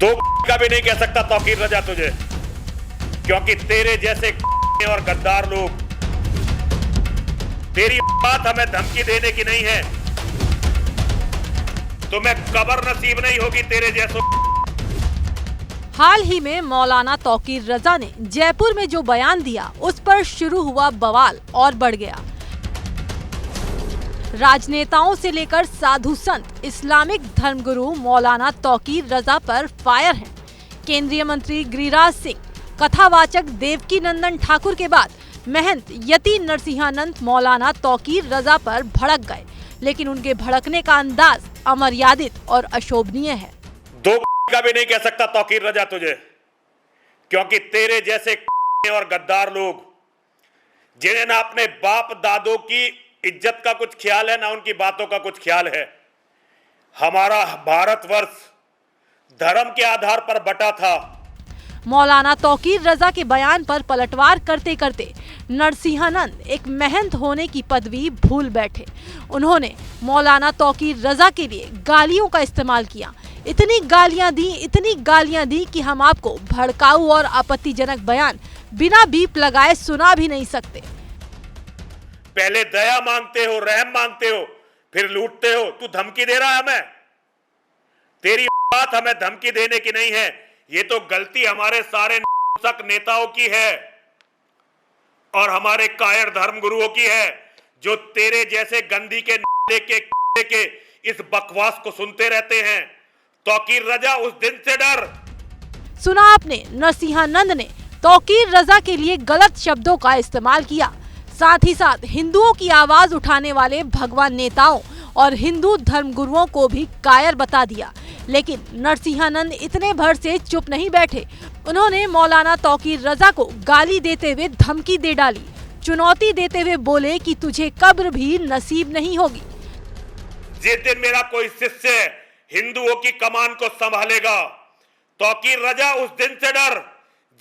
दो का भी नहीं कह सकता तौकीर रजा तुझे, क्योंकि तेरे जैसे और गद्दार लोग, तेरी बात हमें धमकी देने की नहीं है, तुम्हें कब्र नसीब नहीं होगी तेरे जैसों। हाल ही में मौलाना तौकीर रजा ने जयपुर में जो बयान दिया, उस पर शुरू हुआ बवाल और बढ़ गया। राजनेताओं से लेकर साधु संत, इस्लामिक धर्मगुरु मौलाना तौकीर रजा पर फायर हैं। केंद्रीय मंत्री गिरिराज सिंह, कथावाचक देवकी नंदन ठाकुर के बाद महंत यति नरसिंहानंद मौलाना तौकीर रजा पर भड़क गए, लेकिन उनके भड़कने का अंदाज अमर्यादित और अशोभनीय है। दो का भी नहीं कह सकता तौकीर रजा तुझे, क्योंकि तेरे जैसे और गद्दार लोग, जिन्हें ना अपने बाप दादों की इज्जत का कुछ ख्याल है, ना उनकी बातों का कुछ ख्याल है। हमारा भारतवर्ष धर्म के आधार पर बटा था। मौलाना तौकीर रजा के बयान पर पलटवार करते करते नरसिंहानंद एक महंत होने की पदवी भूल बैठे। उन्होंने मौलाना तौकीर रजा के लिए गालियों का इस्तेमाल किया। इतनी गालियां दी कि हम आपको भड़काऊ और आपत्तिजनक बयान बिना बीप लगाए सुना भी नहीं सकते। पहले दया मांगते हो, रहम मांगते हो, फिर लूटते हो। तू धमकी दे रहा है हमें? तेरी बात हमें धमकी देने की नहीं है, ये तो गलती हमारे सारे नेताओं की है और हमारे कायर धर्मगुरुओं की है, जो तेरे जैसे गंदी के इस बकवास को सुनते रहते हैं। तौकीर रजा उस दिन से डर। सुना आपने, नरसिंहानंद ने तौकीर रजा के लिए गलत शब्दों का इस्तेमाल किया। साथ ही साथ हिंदुओं की आवाज उठाने वाले भगवान नेताओं और हिंदू धर्मगुरुओं को भी कायर बता दिया। लेकिन नरसिंहानंद इतने भर से चुप नहीं बैठे। उन्होंने मौलाना तौकीर रजा को गाली देते हुए धमकी दे डाली। चुनौती देते हुए बोले कि तुझे कब्र भी नसीब नहीं होगी। जिस दिन मेरा कोई शिष्य हिंदुओं की कमान को संभालेगा, तौकीर रजा उस दिन से डर।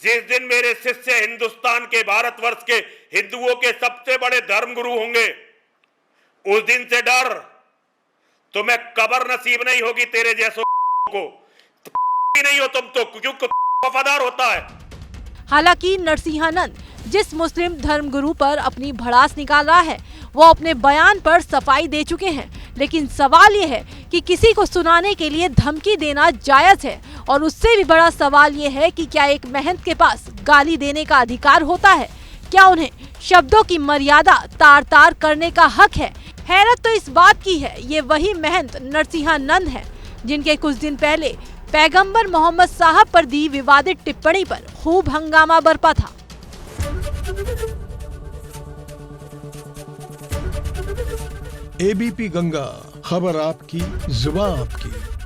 जिस दिन मेरे शिष्य हिंदुस्तान के, भारतवर्ष के हिंदुओं के सबसे बड़े धर्मगुरु होंगे, उस दिन से डर। तुम्हें कब्र नसीब नहीं होगी तेरे जैसों को। नहीं हो तुम तो, क्योंकि वफादार होता है। हालांकि नरसिंहानंद जिस मुस्लिम धर्मगुरु पर अपनी भड़ास निकाल रहा है, वो अपने बयान पर सफाई दे चुके हैं। लेकिन सवाल ये है कि किसी को सुनाने के लिए धमकी देना जायज है, और उससे भी बड़ा सवाल ये है कि क्या एक महंत के पास गाली देने का अधिकार होता है? क्या उन्हें शब्दों की मर्यादा तार तार करने का हक है? हैरत तो इस बात की है, ये वही महंत नरसिंहानंद हैं जिनके कुछ दिन पहले पैगंबर मोहम्मद साहब पर दी विवादित टिप्पणी पर खूब हंगामा बरपा था। एबीपी गंगा, खबर आपकी, जुबान आपकी।